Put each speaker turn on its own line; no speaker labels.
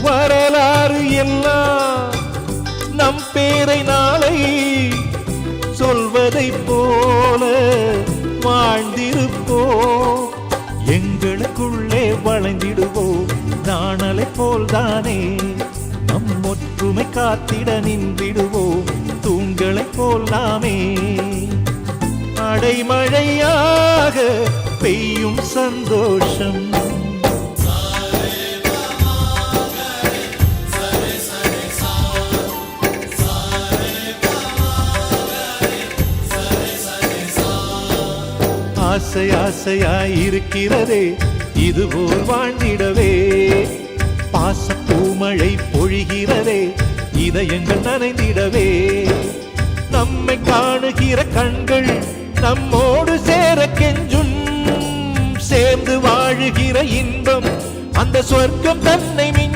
வரலாறு எல்லாம் நம் பேரை நாளை சொல்வதை போல வாழ்ந்திருப்போம். எங்களுக்குள்ளே வளைந்திடுவோம் நாணலை போல்தானே. நம் ஒற்றுமை காத்திட நின்றிடுவோம் தூண்களை போல் நாமே. அடைமழையாக பெய்யும் சந்தோஷம் ஆசை ஆசையாயிருக்கிறதே இதுபோல் வாழ்ந்திடவே. பாச பூமழை பொழிகிறதே இதயங்கள் நனைந்திடவே. நம்மை காணுகிற கண்கள் நம்மோடு சேர கெஞ்சும். சேர்ந்து வாழுகிற இன்பம் அந்த சொர்க்கம் தன்னை மிஞ்சும்.